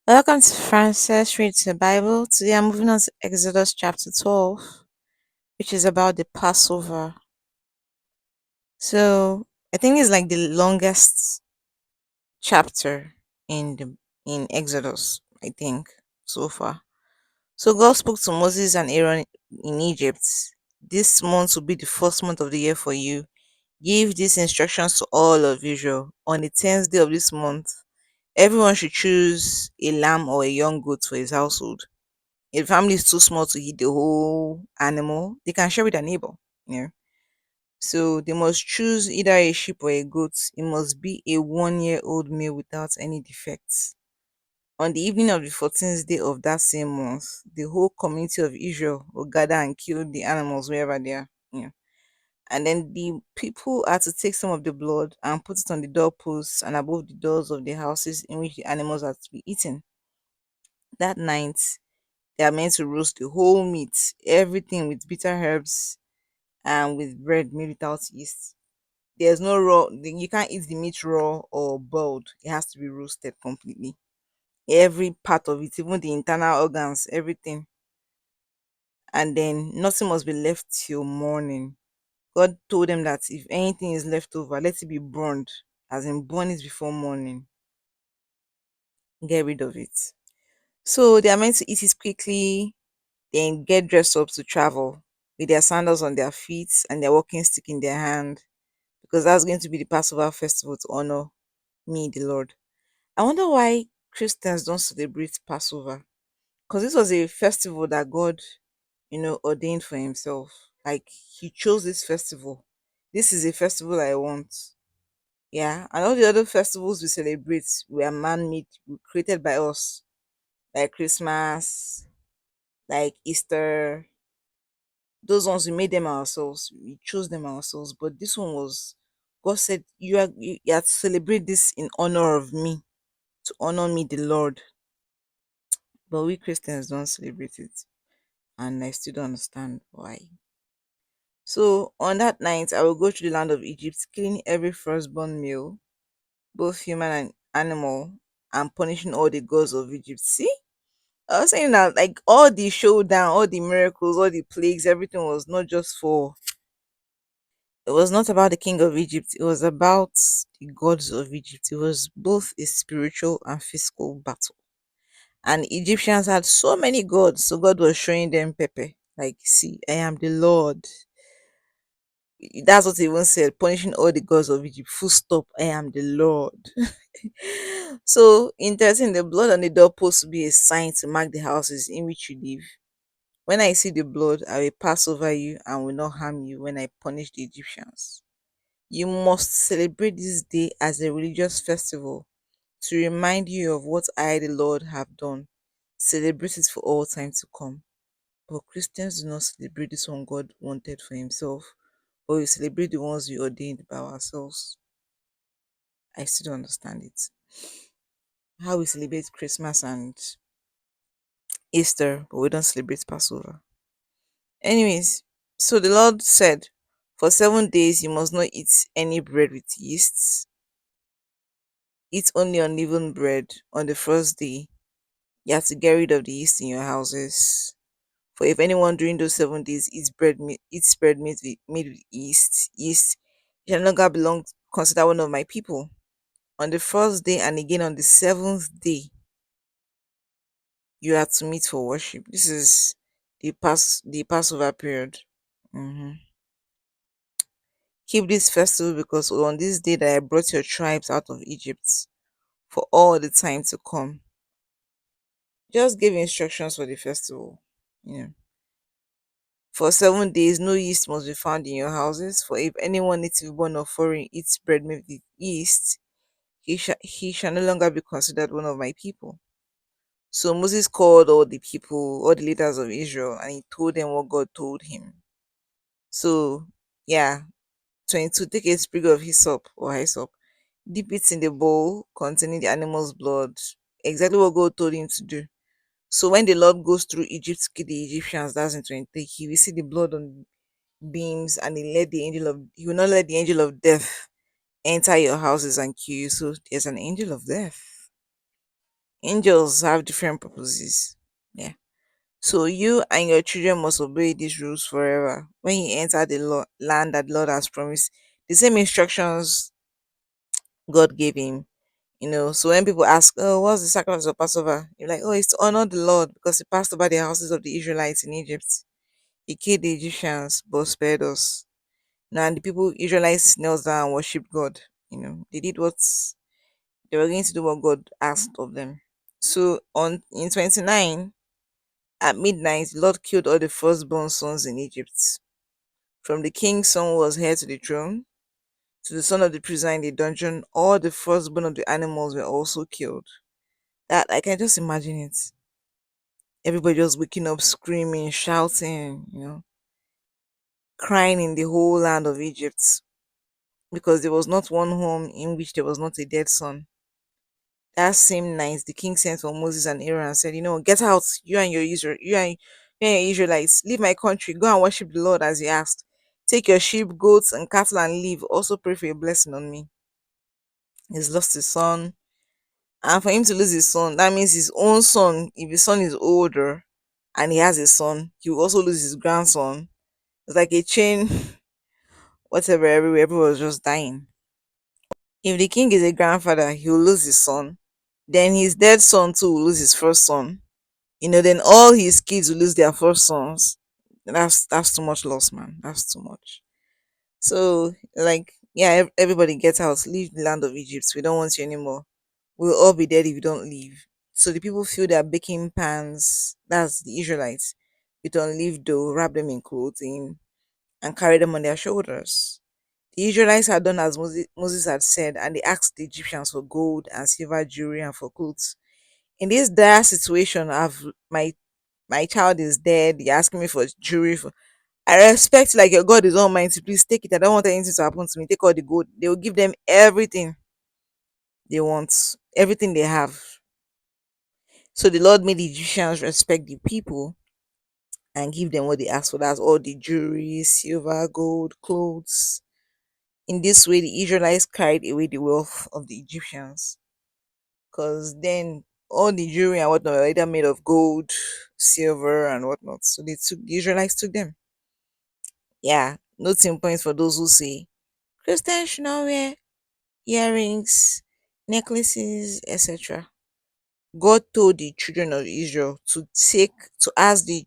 Welcome to Francis Reads the Bible. Today I'm moving on to Exodus chapter 12, which is about the Passover. So I think it's like the longest chapter in Exodus, I think, so far. So God spoke to Moses and Aaron in Egypt. This month will be the first month of the year for you. Give these instructions to all of Israel. On the 10th day of this month, everyone should choose a lamb or a young goat for his household. If the family is too small to eat the whole animal, they can share with a neighbor. You know. So they must choose either a sheep or a goat. It must be a 1 year old male without any defects. On the evening of the 14th day of that same month, the whole community of Israel will gather and kill the animals wherever they are. And then the people are to take some of the blood and put it on the doorposts and above the doors of the houses in which the animals are to be eaten. That night, they are meant to roast the whole meat, everything with bitter herbs and with bread made without yeast. There's no raw, you can't eat the meat raw or boiled. It has to be roasted completely. Every part of it, even the internal organs, everything. And then nothing must be left till morning. God told them that if anything is left over, let it be burned, as in burn it before morning. Get rid of it. So they are meant to eat it quickly, then get dressed up to travel with their sandals on their feet and their walking stick in their hand, because that's going to be the Passover festival to honor me, the Lord. I wonder why Christians don't celebrate Passover, because this was a festival that God, ordained for Himself. Like He chose this festival. This is a festival I want. Yeah, and all the other festivals we celebrate were man-made, were created by us, like Christmas, like Easter. Those ones we made them ourselves, we chose them ourselves. But this one was, God said you are to celebrate this in honor of me, to honor me, the Lord. But we Christians don't celebrate it, and I still don't understand why. So on that night, I will go through the land of Egypt, killing every firstborn male, both human and animal, and punishing all the gods of Egypt. See, I was saying that like all the showdown, all the miracles, all the plagues, everything was not just for, it was not about the king of Egypt, it was about the gods of Egypt. It was both a spiritual and physical battle. And Egyptians had so many gods, so God was showing them Pepe. Like, see, I am the Lord. That's what he even said, punishing all the gods of Egypt. Full stop, I am the Lord. So, in 13, the blood on the doorpost will be a sign to mark the houses in which you live. When I see the blood, I will pass over you and will not harm you when I punish the Egyptians. You must celebrate this day as a religious festival to remind you of what I, the Lord, have done. Celebrate it for all time to come. But Christians do not celebrate this one God wanted for Himself, but we celebrate the ones we ordained by ourselves. I still don't understand it. How we celebrate Christmas and Easter, but we don't celebrate Passover. Anyways, so the Lord said, for 7 days you must not eat any bread with yeast. Eat only unleavened bread. On the first day, you have to get rid of the yeast in your houses. For if anyone during those 7 days eats bread made with yeast shall no longer belong, consider one of my people. On the first day and again on the seventh day, you are to meet for worship. This is the Passover period. hmm Keep this festival because on this day that I brought your tribes out of Egypt for all the time to come. Just give instructions for the festival. You know. For 7 days, no yeast must be found in your houses. For if anyone native born or foreign eats bread made with yeast, he shall no longer be considered one of my people. So Moses called all the people, all the leaders of Israel, and he told them what God told him. So, yeah, 22, take a sprig of hyssop, dip it in the bowl containing the animal's blood. Exactly what God told him to do. So when the Lord goes through Egypt to kill the Egyptians, that's in 23, he will see the blood on beams, and he will not let the angel of death enter your houses and kill you. So there's an angel of death. Angels have different purposes. Yeah. So you and your children must obey these rules forever. When you enter the land that the Lord has promised, the same instructions God gave him. So when people ask, "Oh, what's the sacrifice of Passover?" You're like, "Oh, it's to honor the Lord because He passed over the houses of the Israelites in Egypt. He killed the Egyptians, but spared us." Now, and the people Israelites knelt down and worshipped God. They did what they were going to do, what God asked of them. So on in 29 at midnight, the Lord killed all the firstborn sons in Egypt. From the king's son who was heir to the throne to the son of the prisoner in the dungeon, all the firstborn of the animals were also killed. That I can just imagine it. Everybody just waking up, screaming, shouting, crying in the whole land of Egypt because there was not one home in which there was not a dead son. That same night, the king sent for Moses and Aaron and said, "Get out, you and your Israelites, leave my country, go and worship the Lord as he asked. Take your sheep, goats, and cattle and leave. Also pray for a blessing on me." He's lost his son. And for him to lose his son, that means his own son, if his son is older and he has a son, he will also lose his grandson. It's like a chain, whatever, everywhere. Everyone was just dying. If the king is a grandfather, he will lose his son. Then his dead son too will lose his first son. Then all his kids will lose their first sons. That's too much loss, man. That's too much. So, like, yeah, everybody get out, leave the land of Egypt. We don't want you anymore. We'll all be dead if you don't leave. So the people fill their baking pans, that's the Israelites, with unleavened dough, wrap them in clothing, and carry them on their shoulders. The Israelites had done as Moses had said, and they asked the Egyptians for gold and silver jewelry and for clothes. In this dire situation, my child is dead. You're asking me for jewelry. I respect like your God is almighty. Please take it. I don't want anything to happen to me. Take all the gold. They will give them everything they want, everything they have. So the Lord made the Egyptians respect the people and give them what they asked for. That's all the jewelry, silver, gold, clothes. In this way, the Israelites carried away the wealth of the Egyptians. Because then all the jewelry and whatnot were either made of gold, silver, and whatnot. So the Israelites took them. Yeah, noting points for those who say Christians should not wear earrings, necklaces, etc. God told the children of Israel to ask the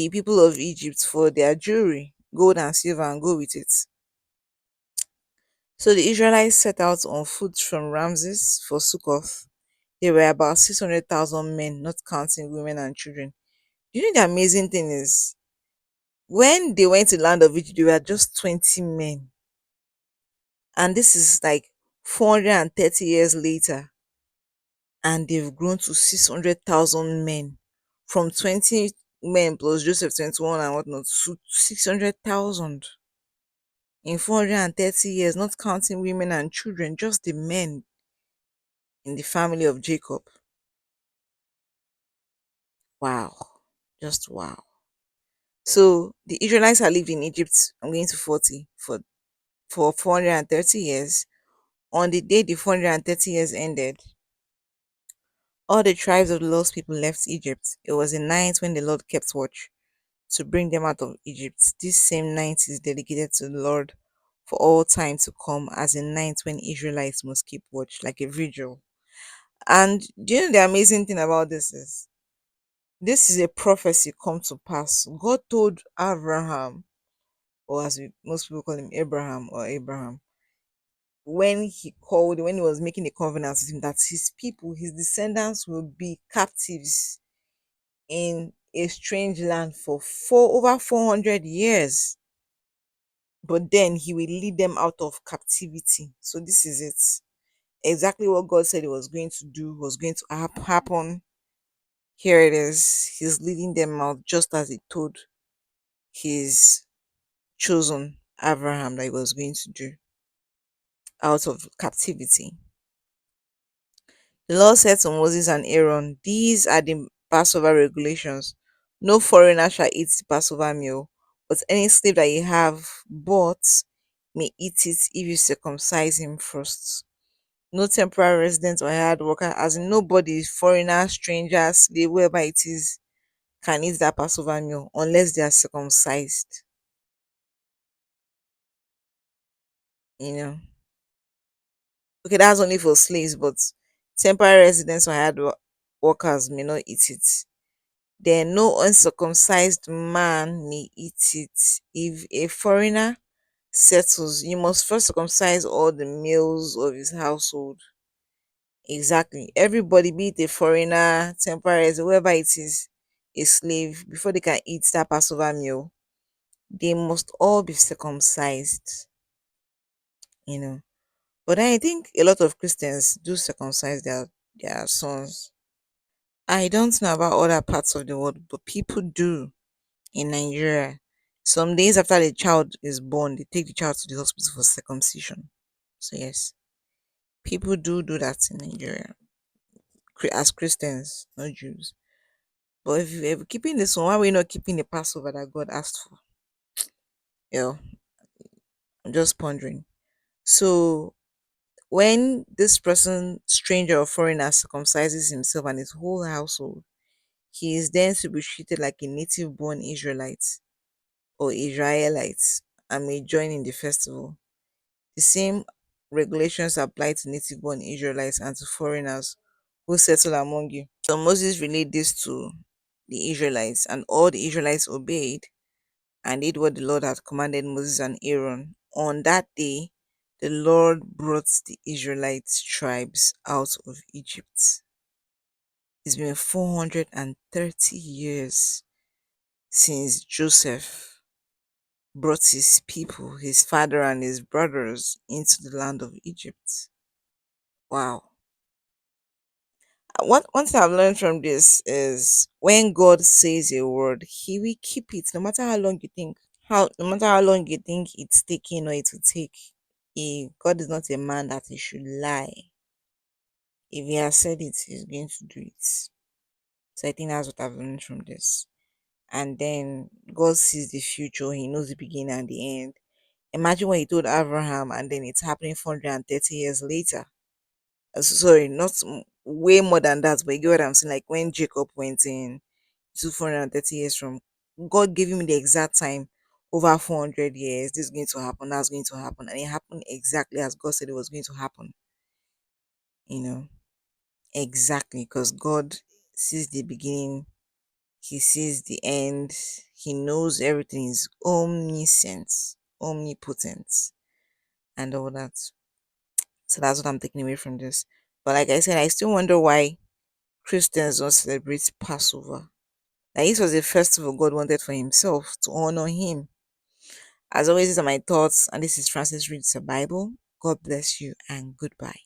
people of Egypt for their jewelry, gold and silver, and go with it. So the Israelites set out on foot from Ramses for Sukkoth. There were about 600,000 men, not counting women and children. You know the amazing thing is, when they went to the land of Egypt, they were just 20 men. And this is like 430 years later, and they've grown to 600,000 men. From 20 men plus Joseph 21 and whatnot to 600,000 in 430 years, not counting women and children, just the men in the family of Jacob. Wow. Just wow. So the Israelites had lived in Egypt, I'm going to 40, for 430 years. On the day the 430 years ended, all the tribes of the lost people left Egypt. It was a night when the Lord kept watch to bring them out of Egypt. This same night is dedicated to the Lord for all time to come, as a night when Israelites must keep watch, like a vigil. And do you know the amazing thing about this is a prophecy come to pass. God told Abraham, or as most people call him Abraham or Abraham, when he was making a covenant with him, that his people, his descendants, will be captives in a strange land for over 400 years. But then he will lead them out of captivity. So this is it. Exactly what God said he was going to do was going to happen. Here it is. He's leading them out just as he told his chosen Abraham that he was going to do, out of captivity. The Lord said to Moses and Aaron, "These are the Passover regulations. No foreigner shall eat the Passover meal, but any slave that you have bought may eat it if you circumcise him first." No temporary resident or hard worker, as in nobody, foreigner, stranger, slave, whoever it is, can eat that Passover meal unless they are circumcised. You know, okay, that's only for slaves, but temporary residents or workers may not eat it. Then no uncircumcised man may eat it. If a foreigner settles, you must first circumcise all the males of his household. Exactly. Everybody, be it a foreigner, temporary, whoever it is, a slave, before they can eat that Passover meal, they must all be circumcised, you know. But I think a lot of Christians do circumcise their sons. I don't know about other parts of the world, but people do in Nigeria. Some days after the child is born, they take the child to the hospital for circumcision. So yes, people do that in Nigeria as Christians, not Jews. But if you're keeping this one, why are we not keeping the Passover that God asked for? Yeah, I'm just pondering. So when this person, stranger or foreigner, circumcises himself and his whole household, he is then to be treated like a native born Israelite or Israelite and may join in the festival. The same regulations apply to native born Israelites and to foreigners who settle among you. So Moses relayed this to the Israelites, and all the Israelites obeyed and did what the Lord had commanded Moses and Aaron. On that day, the Lord brought the Israelite tribes out of Egypt. It's been 430 years since Joseph brought his people, his father and his brothers, into the land of Egypt. Wow. What one thing I've learned from this is when God says a word, He will keep it, no matter how long you think. No matter how long you think it's taking or it will take. God is not a man that he should lie. If he has said it, he's going to do it. So I think that's what I've learned from this. And then God sees the future, he knows the beginning and the end. Imagine what he told Abraham, and then it's happening 430 years later. Sorry, not way more than that, but you get what I'm saying. Like when Jacob went in 430 years from, God gave him the exact time, over 400 years. This is going to happen, that's going to happen. And it happened exactly as God said it was going to happen, you know, exactly, because God sees the beginning, He sees the end, He knows everything, is omniscient, omnipotent, and all that. So that's what I'm taking away from this. But like I said, I still wonder why Christians don't celebrate Passover. Like this was a festival God wanted for Himself to honor Him. As always, these are my thoughts, and this is Francis Reads the Bible. God bless you, and goodbye.